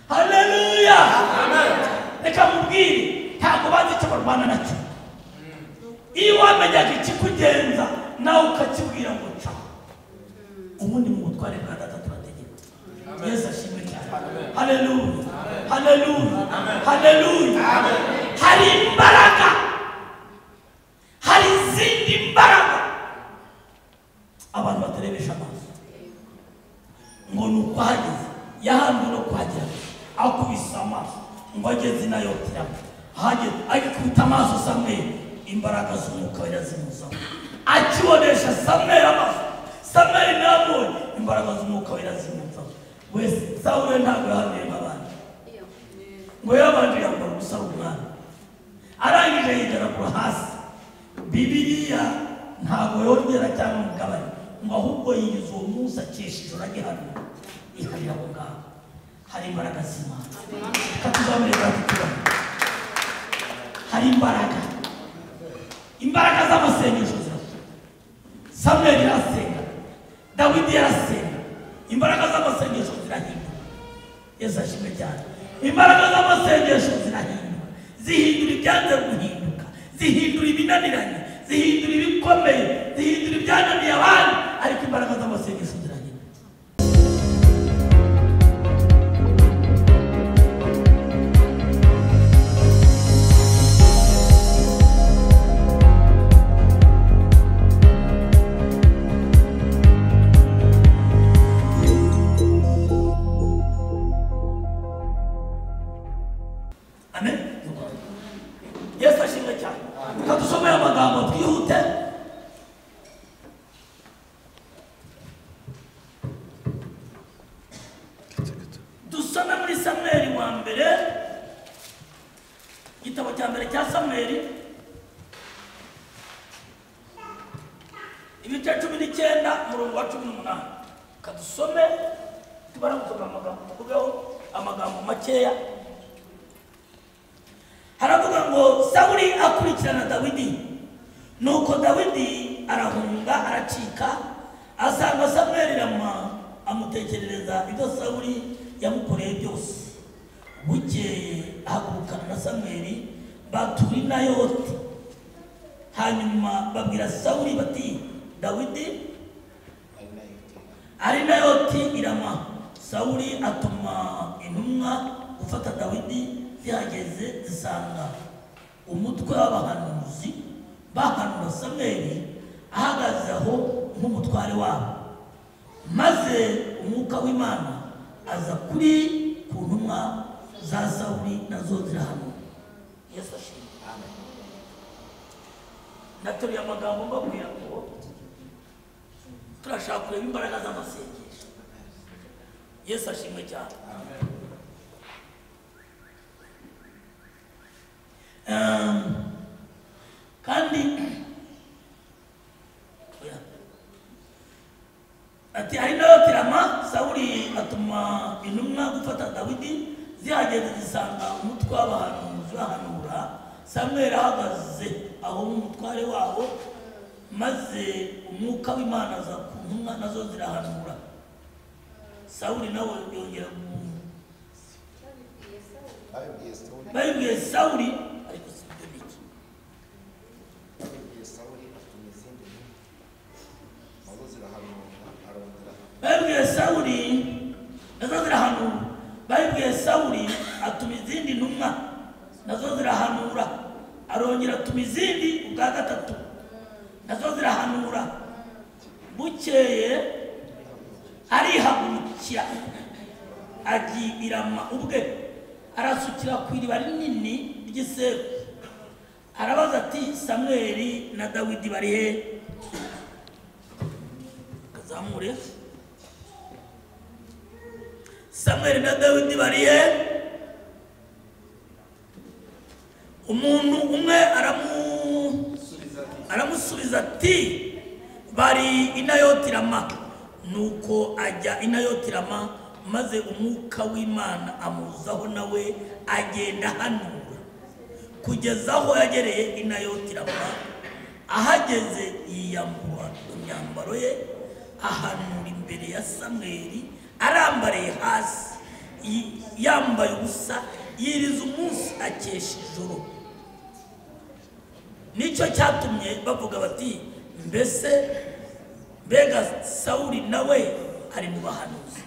haleluya reka mubwire ntabwo bazi icyo barwana nacyo iyo wamenyaga ikikugenza nawe ukakibwira ngo ca ubundi mu butware bwa data turategeka Yesu ashimwe cyane haleluya haleluya haleluya hari imbaraga hari izindi mbaraga abantu batarebesha amaso ngo ni uko hageze yahanwe no kuhagera akubise amaso ngo ageze inayotiramo ahageze agikubita amaso Samweli imbaraga z'umwuka wera zimuzaho akibonesha Samweli amaso Samweli nabonye imbaraga z'umwuka wera zimuzaho wese Sawuli ntabwo yahanuye nk'abandi ngo yabanje yambara ubusa umwana arangije yigaragura hasi Bibiliya ntabwo yongera cyangwa umugabane ngo ahubwo yigize uwo munsi akesha ijoro agihanura iharira aho ngaho hari imbaraga z'Imana katuzamureka tukubona hari imbaraga z'amasengesho zirashya Samweli arasenga Dawidi yarasenga imbaraga z'amasengesho zirahinduka Yesu ashimwe cyane imbaraga z'amasengesho zirahinduka zihindura ibyanze guhinduka zihindura ibinaniranye zihindura ibikomeye zihindura ibyananiye abandi ariko imbaraga z'amasengesho zirahinduka hanyuma babwira Sawuli bati Dawidi ari Nayoti irama Sawuli atuma intumwa gufata Dawidi zihageze zisanga umutwe w'abahanuzi bahanura Samweli ahagaze aho nk'umutware wabo maze umwuka w'Imana aza kuri ku ntumwa za Sawuli nazo zirahanura Yesu ashimwe naturiye amagambo mbabwira ngo turashaka kureba imbaraga z'amasengesho Yesu ashimwe cyane kandi ati ari nayo tirama Sawuli atuma intumwa gufata Dawidi zihageze zisanga umutwe w'abahanuzi bahanura Samweli ahagaze aho umutware wabo maze umwuka w'Imana aza ku ntumwa nazo zirahanura Sawuli nawe yongera bayibwiye Sawuli ariko sibyo biki bayibwiye Sawuli nazo zirahanura bayibwiye Sawuli atuma izindi ntumwa nazo zirahanura arongera atuma izindi ubwa gatatu nazo zirahanura bukeye arihagurukira agiye irama ubwe arasukira ku iriba rinini ry'iseku arabaza ati Samweli na Dawidi bari he kazamure Samweli na Dawidi bari he umuntu umwe aramusubiza ati bari inayotirama nuko ajya inayotirama maze umwuka w'Imana amuzaho nawe agenda hanura kugeza aho yagereye inayotirama ahageze yiyambura imyambaro ye ahanura imbere ya Samweli arambariye hasi yambaye ubusa yiriza umunsi akesha ijoro. Nicyo cyatumye bavuga bati mbega Sawuli nawe ari mu bahanuzi.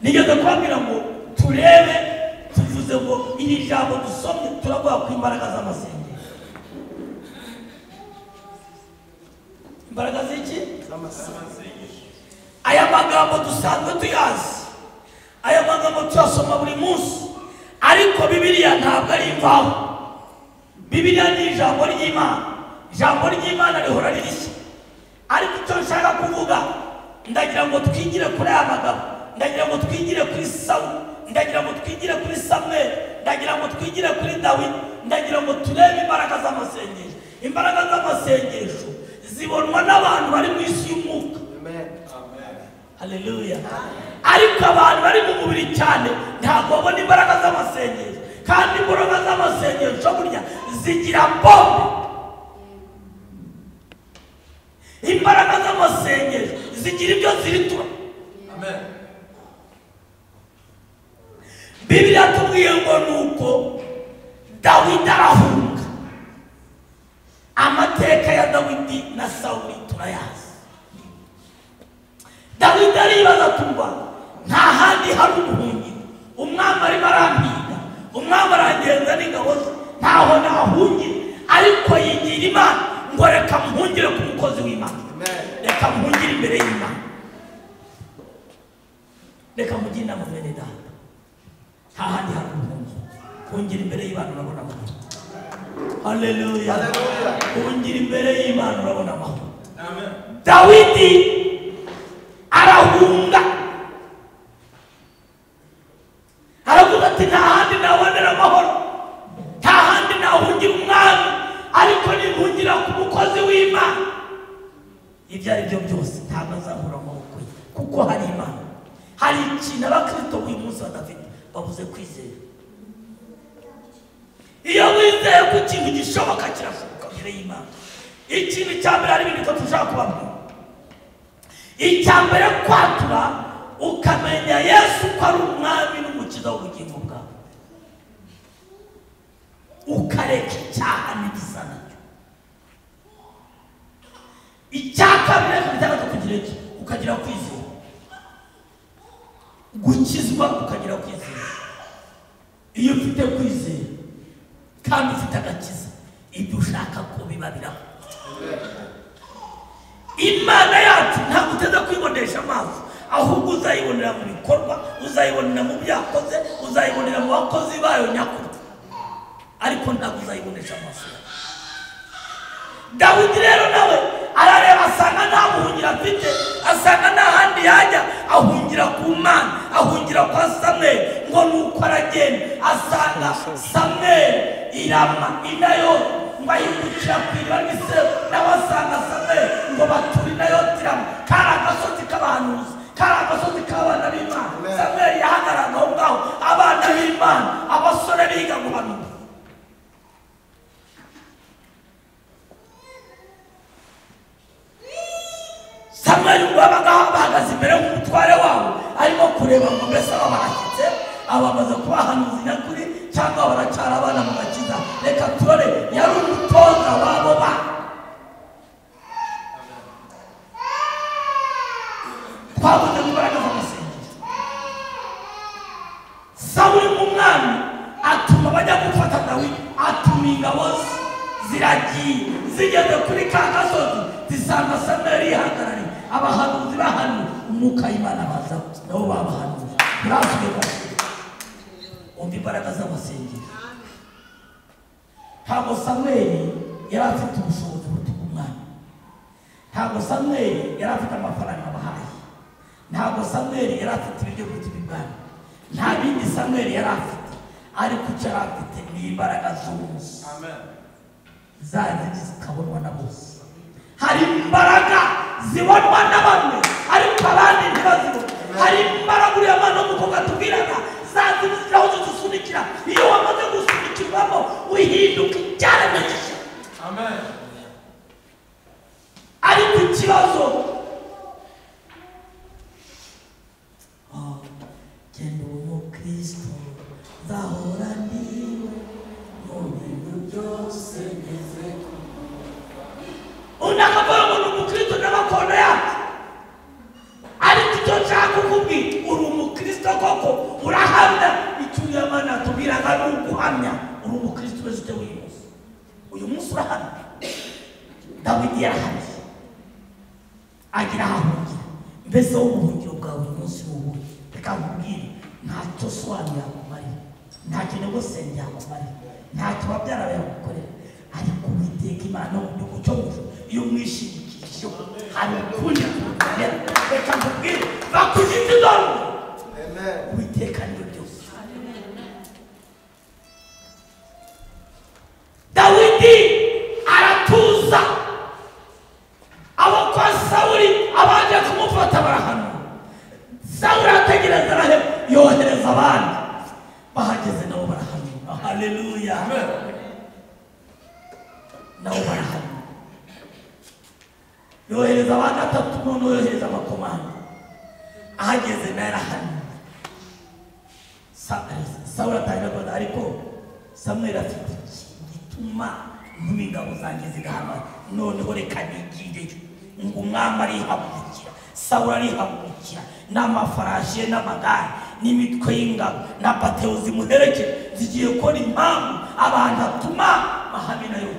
Nigeze kubabwira ngo turebe, tuvuze ngo iri jambo dusomye turavuga ku imbaraga z'amasengesho. Imbaraga z'iki? Z'amasengesho. Aya magambo dusanzwe tuyazi, aya magambo tuyasoma buri munsi, ariko Bibiliya ntabwo ari imvaho. Bibiliya ni ijambo ry'Imana. Ijambo ry'Imana rihora ririshya. Ariko icyo nshaka kuvuga, ndagira ngo twigire kuri aya magambo, ndagira ngo twigire kuri Sawuli, ndagira ngo twigire kuri Samweli, ndagira ngo twigire kuri Dawidi, ndagira ngo turebe imbaraga z'amasengesho. Imbaraga z'amasengesho zibonwa n'abantu bari mu isi y'umwuka. Amen. Haleluya. Ariko abantu bari mu mubiri cyane ntabwo babona imbaraga z'amasengesho, kandi imbaraga z'amasengesho burya zigira bombe. Imbaraga z'amasengesho zigira ibyo ziritura. Amen. Bibiliya tubwiye ngo nuko Dawidi arahunga. Amateka ya Dawidi na Sawuli turayazi. Dawidi aribaza tumva nta handi hari ubuhungiro. Umwami arimo arampiga, umwami arangenza n'ingabo ze, ntaho nahungire. Ariko yigira Imana ngo reka mpungire ku mukozi w'Imana, reka mpungire imbere y'Imana, reka mugire inama bene data. Nta handi hari ubuhungiro. Hungire imbere y'Imana urabona amahoro. Haleluya. Hungire imbere y'Imana urabona amahoro. Amen. Dawidi arahunga, aravuga ati nta handi nabonera amahoro, nta handi nahungira umwami, ariko nimpungira ku mukozi w'Imana. Ibyo ari byo byose ntabwo azahura amaboko ye, kuko hari Imana. Hari ikintu abakristo b'uyu munsi badafite, babuze kwizera. Iyo wizeye ko ikintu gishoboka kirashoboka imbere y'Imana. Ikintu cya mbere hari ibintu tushaka kubabwira. Icya mbere kwatura ukamenya Yesu ko ari umwami n'umukiza w'ubugingo bwawe, ukareka icyaha n'igisa nacyo. Icya kabiri cyangwa kugira iki, ukagira kwizera. Gukizwa ukagira kwizera. Iyo ufite kwizera kandi ufite agakiza, ibyo ushaka ko biba biraho. Imana yacu ntabwo uteza kwibonesha amaso, ahubwo uzayibonera mu bikorwa, uzayibonera mu byakoze, uzayibonera mu bakozi bayo nyakuri, ariko ntabwo uzayibonesha amaso. Dawidi rero nawe arareba asanga nta buhungiro afite, asanga nta handi yajya, ahungira ku Mana, ahungira kwa Samweli. Ngo nuko aragenda asanga Samweli irama inayo, ngo ahindukira ku iriba ry'Isera, nawe asanga Samweli ngo batura inayo tirama. Kari agasozi k'abahanuzi, kari agasozi k'abana b'Imana. Samweli yahagararaga aho ngaho, abana b'Imana, abasore biga guhanura. Samweli ngo abagaho bahagaze imbere y'umutware wabo, arimo kureba ngo mbese aba barakitse, aba bamaze kuba abahanuzi nyakuri cyangwa baracyari abana mu gakiza. Reka turore, yari umutoza wabo bana. Twavuze mu mbaraga z'amasengesho. Sawuli umwami atuma bajya gufata Dawidi, atuma ingabo ziragiye, zigeze kuri ka gasozi zisanga Samweli yihagarariye. Abahanuzi bahanuye, umwuka w'Imana baza nabo babahanuye. Turasubiye bose, umva imbaraga z'amasengesho. Ntabwo Samweli yari afite ubushobozi butuka umwami, ntabwo Samweli yari afite amafaranga bahaye, ntabwo Samweli yari afite ibiryo by'ubwami bw'Imana, nta bindi Samweli yari afite, ariko icyo yari afite ni imbaraga z'umunsi. Amen. Zari zikabonwa na bose. Hari imbaraga zibonwa na bamwe, ariko abandi ntibazibone. Hari imbaraga uriya mwana w'umukobwa tubwiraga, zazi ziraho zisunikira. Iyo wamaze gusunikirwamo uhinduka icyaremwe gishya. Amen. Ariko ikibazo genda umukristo nzahora ndiwe mu bintu byose ngeze unakavuga ngo ni umukristo n'amakono yacu ariko icyo nshaka kukubwira uri umukristo koko urahamya icyo Imana yatubwiraga ni uguhamya uri umukristo wese ute uyu munsi urahamya Dawidi yarahamye agira ahahungira mbese wo ubuhungiro bwawe uyu munsi n'ubuhe reka nkubwire ntacyo sobanura yakumarira ntacyo negosenge yakumarira ntacyo babyara bayagukorera ariko Uwiteka Imana mu gihugu cyo mu ijuru iyo mwishingikirije hari ukundi kumera reka nkubwire bakujije idoro Uwiteka niwe byose Dawidi aratuza abo kwa Sawuli abaje kumufata barahanura Sawuli ategereza araheba yohereza abandi bahageze nabo barahanura haleluya nabo barahanura yohereza abandi atatu none yohereza amakomando ahageze nayo arahanura Sawuli atangira ariko Samweli afite gituma n'ingabo zanjye zigahama noneho reka nigireyo ngo umwami arihagurukira Sawuli arihagurukira n'amafarashi ye n'amagare n'imitwe y'ingabo na bateo zimuherekeje zigiye gukora impamvu abantu atuma mahame nayo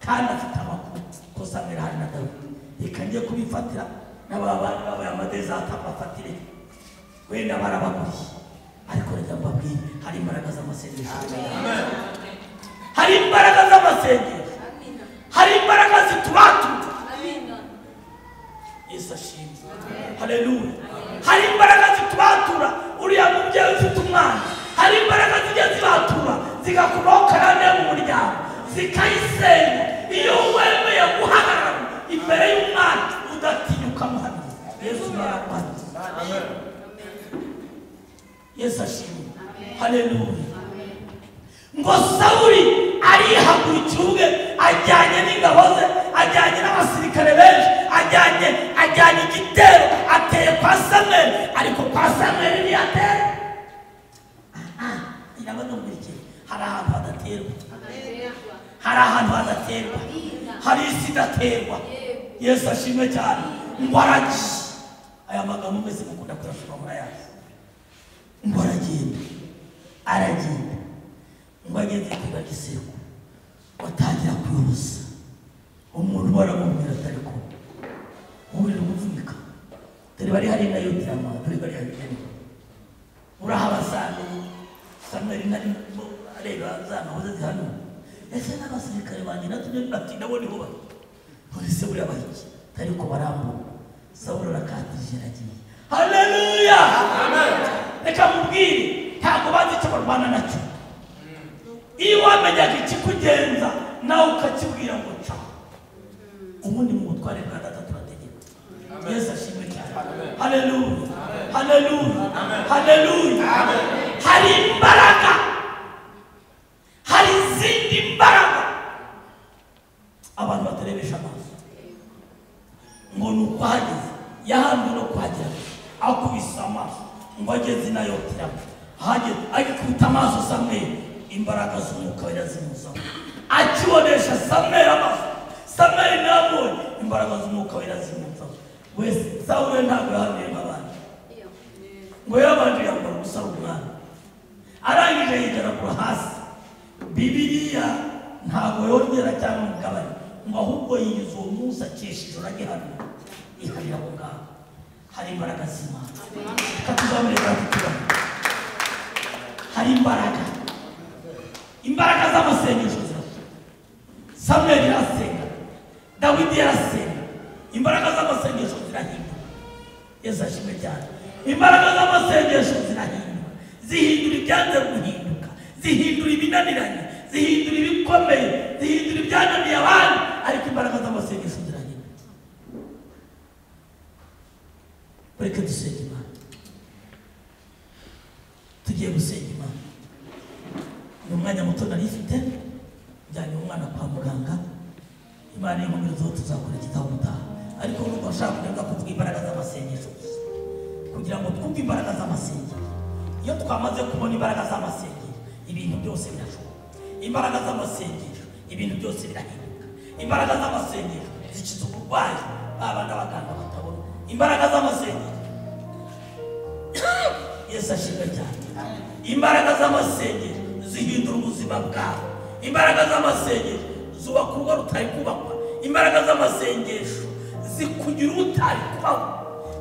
kandi afite amakuru ko Samweli hari na Dawidi reka njye kubifatira n'ababandi babaye amadezata bafatire wenda barabaguriye ariko reka mbabwire hari imbaraga z'amasengesho hari imbaraga z'amasengesho hari imbaraga zitubatura Yesu ashimwe haleluya hari imbaraga zitubatura uriya mubyeyi ufite umwana hari imbaraga zijya zibatura zigakubokana ne mu muryango zikayisenya iyo wemeye guhagarara imbere y'umwana udatinyuka muhamya Yesu yarakwanditse Yesu ashimwe haleluya ngo Sawuli arihagurukira ubwe ajyanye n'ingabo ze ajyanye n'abasirikare benshi ajyanye igitero ateye kwa Samweli ariko kwa Samweli ntiyatera inabadumurikiye hari ahantu hadaterwa hari ahantu hadaterwa hari isi idaterwa Yesu ashimwe cyane ngo aragiye aya magambo meze mukunda kuyasoma murayazi ngo aragenda ngo ageze ku Giseko watangira kwirusa umuntu baramubwira atari ko uri guvunika turi bari hari na yotirama turi bari hari urahabasanga Samweli nari areba zana hoze zihano ese n'abasirikare bandi natuje bati nabo ni hoba uri se buri abahiki tari ko barambu Sawuli rakatije ragiye haleluya amen reka mubwire ntabwo bazi icyo barwana nacyo iyo wamenyaga ikikugenza nawe ukakibwira ngo ca ubundi mu butware bwa data turategeka Yesu ashimwe cyane haleluya haleluya haleluya hari imbaraga hari izindi mbaraga abantu batarebesha amaso ngo ni uko hageze yahamwe no kuhagera akubise amaso ngo ageze inayotiramo hageze agikubita amaso Samweli imbaraga z'umwuka wera zimuzaho akibonesha Samweli amaso Samweli nabonye imbaraga z'umwuka wera zimuzaho wese Sawuli ntabwo yahamye nk'abandi ngo yabanje yambara ubusa umwana arangije yigaragura hasi Bibiliya ntabwo yongera cyangwa umugabane ngo ahubwo yiyiza uwo munsi akesheje uragihamya iharira aho ngaho hari imbaraga z'Imana katuzamureka tukibona hari imbaraga z'amasengesho Samweli yarasenga Dawidi yarasenga imbaraga z'amasengesho zirahinduka Yesu ashimwe cyane imbaraga z'amasengesho zirahinduka zihindura ibyanze guhinduka zihindura ibinaniranye zihindura ibikomeye zihindura ibyananiye abandi ariko imbaraga z'amasengesho zirahinduka reka dusenge Imana tugiye gusenga Imana ni umwanya muto nari ifite njyanye umwana kwa muganga Imana y'inkomere zo tuzakora igitabo mutaha ariko nubwo nshaka kuvuga imbaraga z'amasengesho kugira ngo twumve imbaraga z'amasengero. Iyo twamaze kubona imbaraga z'amasengero, ibintu byose birashoboka. Imbaraga z'amasengero, ibintu byose birahinduka. Imbaraga z'amasengero zikiza uburwayi abana baganga batabona. Imbaraga z'amasengero Yesu ashimwe cyane. Imbaraga z'amasengero zihindura ubuzima bwawe. Imbaraga z'amasengero zubaka urugo rutari kubakwa. Imbaraga z'amasengesho zikugira utari kubaho.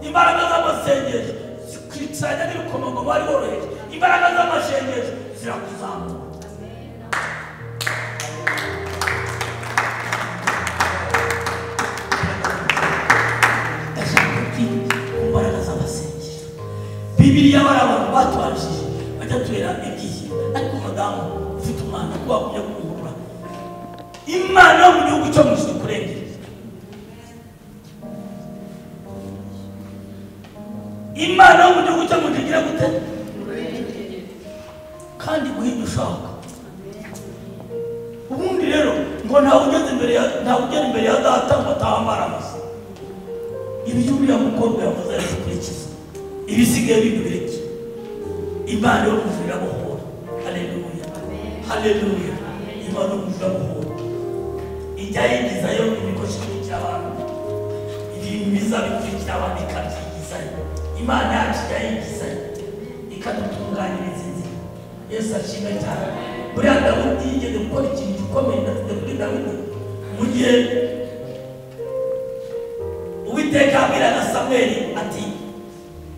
Imbaraga z'amasengesho zikwicanya n'ibikomangoma wari woroheje. Imbaraga z'amasengesho zirakuzamura. Imbaraga z'amasengesho Bibiliya abantu batwarishije bajya turera igihe, ariko madamu ufite umwana kuba kujya kumurura Imana yo mu gihugu cyo mu ijuru kurengera. Imana yo mu gihugu cyo mu ijuru igira gute? Kandi guhinda ushaka. Ubundi rero ngo ntawe ugeze imbere ya data ngo atahamara amasa. Ibi uriya mukobwa yavuze ari gukurikiza. Ibisigaye bigureke. Imana yo mu ijuru irabohora. Haleluya. Haleluya. Imana yo mu ijuru irabohora. Ijya yigizayo imikoshi y'abantu. Ibintu biza bikurikira abantu ikabyigizayo. Imana yacu ijya yigizayo ikadutunganyiriza inzira. Yesu ashimwe cyane. Buriya Dawidi yigeze gukora ikintu gikomeye ndetse kuri Dawidi mu gihe Uwiteka abwira Samweli ati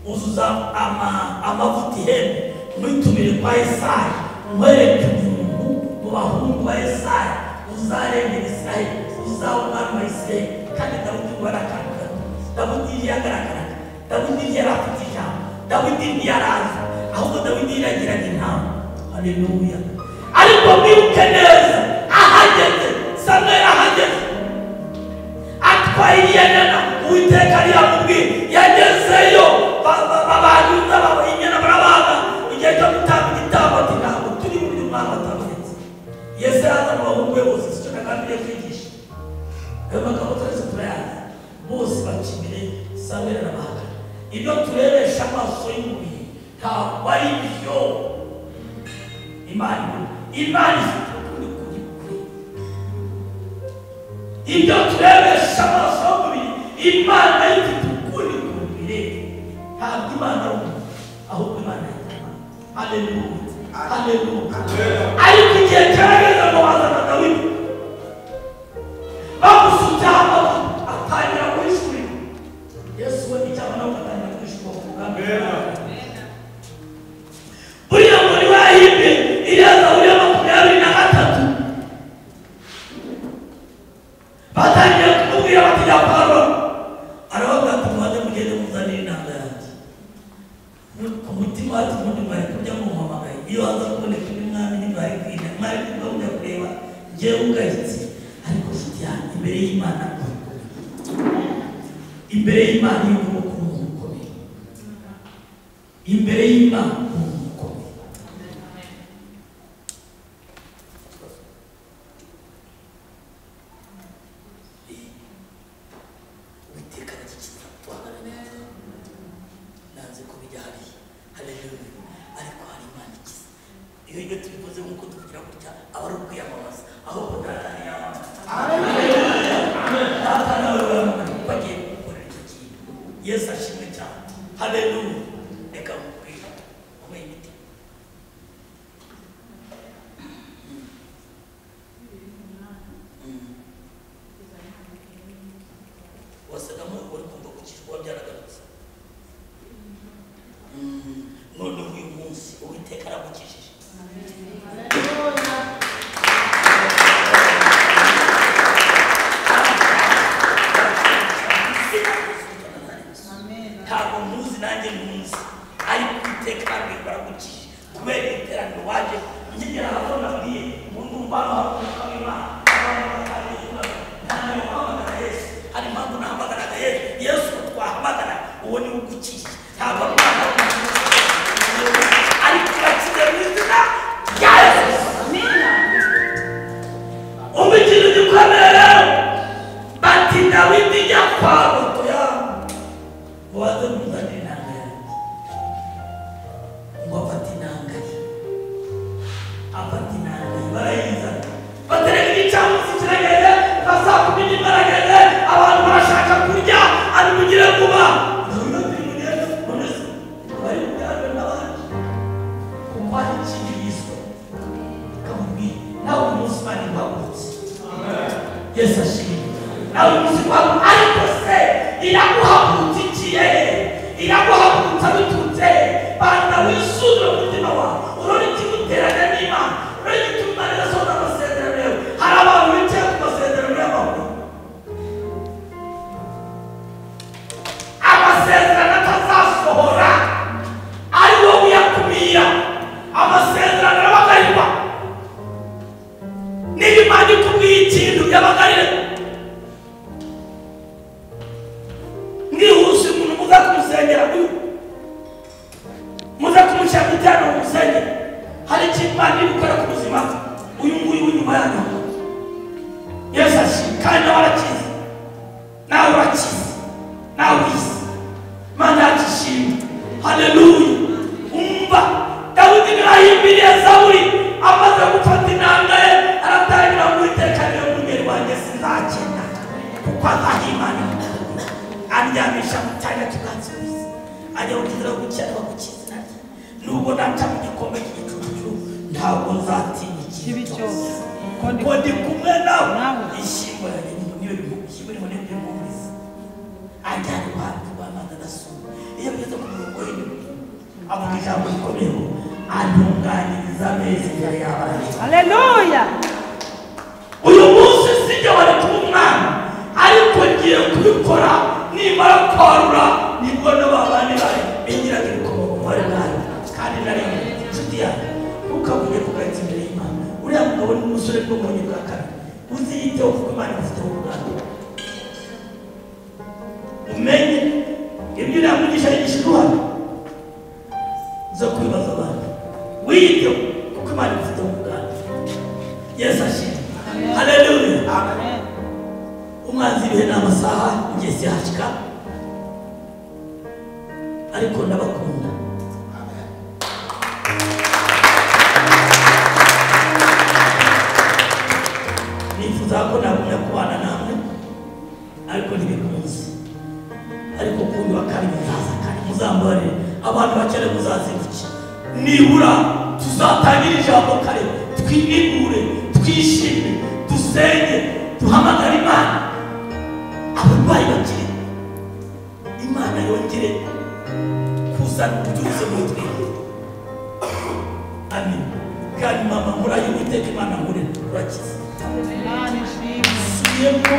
uzuza amavuta ihembe mwitumire kwa Yesayi mwereke umuntu mu bahungu ba Yesayi uzarengera Isirayeli uzaba umwami wa Isirayeli. Kandi Dawidi barakanguka. Dawidi yagaragaraga. Dawidi yari afite ijambo. Dawidi ntiyaraza ahubwo Dawidi yagiraga intama. Haleluya. Ariko mwibuke neza ahageze Samweli ahageze atwaye inyana Uwiteka yari yamubwiye yagezeyo abantu inyana barabaga igihe cyo gutanga igitambo ati ntabwo turi muri umwana atabonetse. Yesu yazana abahungu be bose icyo nagambiriye kwigisha. Ayo magambo twese turayazi bose baca imbere Samweli arabahaga. Ibyo turebesha amaso y'umubiri ntabwo ari byo. Imana ifite ukuri kuri. Ibyo turebesha amaso y'umubiri Imana ifite ukuri kuri. Ntabwo Imana ari umuntu ahubwo Imana y'Imana. Haleluya. Haleluya. Ariko igihe cyarageze ngo bazana Dawidi bamusutseho amavuta atangira kwishurira. Yesu we icyaba nawe atangira kwishurira ku bwami. Buriya muri wahimbye iriya buriya 23 batangiye kumubwira bati ya Pawulo aravuga ati mwaje mugende muzanire inanga yanjye. Ku mutima ati ubundi mwari kurya muhamagaye. Iyo haza kuboneka undi mwami ntibari kwina mwari kujya kureba njyewe ugahitse. Ariko nshuti yanjye imbere y'Imana y'umuntu ukomeye. Imbere y'Imana umuntu ukomeye. Uwiteka aragikiza twahana neza nanze kubijya hariya. Haleluya. Ariko hari Imana ikiza. Iyo tubivuze nk'uko tuvugira gutya aba ari ukwiyamamaza ahubwo data ntiyamamaza. Data nawe bagiye gukorera icyo kintu. Yesu ashimwe cyane. Haleluya. Reka mubwire umwe imiti. Wasaga nk'uko uri kumva ku kirwa byaragarutse. None uyu munsi Uwiteka aragukijije. Ntabwo muzi nanjye muzi ariko Uwiteka aragukijije kubera iteraniro waje nkigera aho nabwiye umuntu mbano hakuka Imana hari impamvu nahamagaraga Yesu twahamagara uwo ni ugukijije. Ntabwo ariko urakize mu izina rya Yesu. Umukino gikomeye rero bati Dawidi jya kwa Botoya mubaze muzanire inanga yanjye. ashimwe. Haleluya. Umva Dawidi narahimbiriye Sawuli amaze gufata inanga ye aratangira gutekanira umugeri wanjye sinzakena kuko azahimana andyamisha mu cyanya cy'ubwatsi bwiza ajya gukizira gukena bakukizina nubwo naca mu gikombe cy'igicucu ntabwo nzatinya ikibi cyose kuko ndi kumwe nawe ishimwe yanjye niyo ishimwe n'ibyo mumvise ajyana iruhande rw'amazi adasuma iyo bigeze ku murongo w'inyuma avuga ijambo rikomeye antunganyiriza ameza imbere y'abandi. Haleluya. Uyu munsi sijya wari kuba umwana ariko ngiye kubikora nimara kwarura nibwo n'ababandi bari bingiraga ibikomoka bari nayo kandi nari inshuti yawe ntukavuge kugaitsa imbere y'Imana. Uriya mugabo ni umusore bwo mu bwa kabiri uziyiteho kuko Imana ifiteho ubwandu umenye ibyo uriya mwigisha yigisha uruhare zo kwibaza abantu wiyiteho kuko Imana ifiteho ubwandu. Yesu ashimwe. Haleluya. Amen. Umwanzi ibihe n'amasaha igihe sihashika ariko ndabakunda. Amen. Nifuza ko nagumya kubana namwe ariko ntibikunze ariko kundi bakari muzaza kandi muzambarire abantu bakere muzazivuke nibura tuzatangira ijambo kare twinigure twishime dusenge duhamagara Imana abarwayi bakire Imana yongere kuzana ububyutse muri twe. Amen. Kandi mama murayi Uwiteka Imana nkure urakize siyemo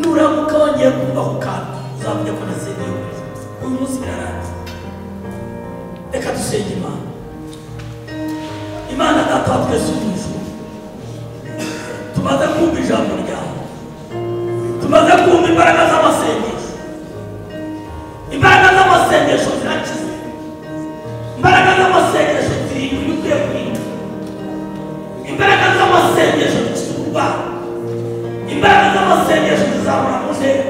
nuramuka wongeye kumva ku kantu uzavuga ko nasengeye uyu munsi birarangiye. Reka dusenge Imana. Imana data wa twese uri mu ijuru tumaze kumva ijambo ryawe tumaze kumva imbaraga z'amasengesho. Imbaraga z'amasengesho zirakiza. Imbaraga z'amasengesho ziri bikwiye kwiga. Imbaraga z'amasengesho zikiza uburwayi. Imbaraga z'amasengesho zizamura mu ntera.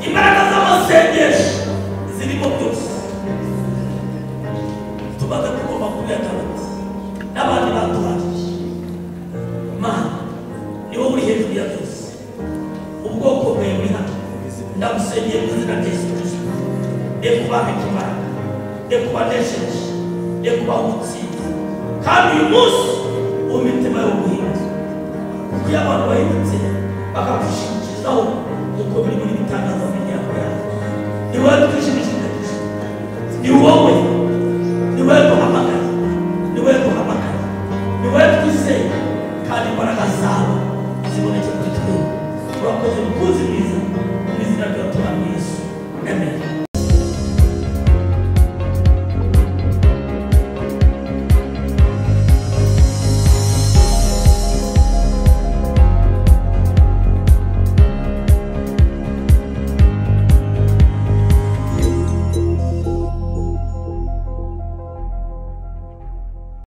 Imbaraga z'amasengesho zirimo byose. Tumaze kugomba kubwira abandi n'abandi batubanije. Imana ni wowe uri hejuru ya byose. Ubwoko bwawe buri hano ndagusengeye mu izina rya Yesu Kristo. Rekubambika imbaraga, rekubanesheje, rekubaha ubutsinzi. Kandi uyu munsi umitima y'ubuhinzi kuko iyo abantu bahindutse bakagushingikirizaho uko biri muri bitangaza mu miryango yawe ni wowe twishimishije. Ni wowe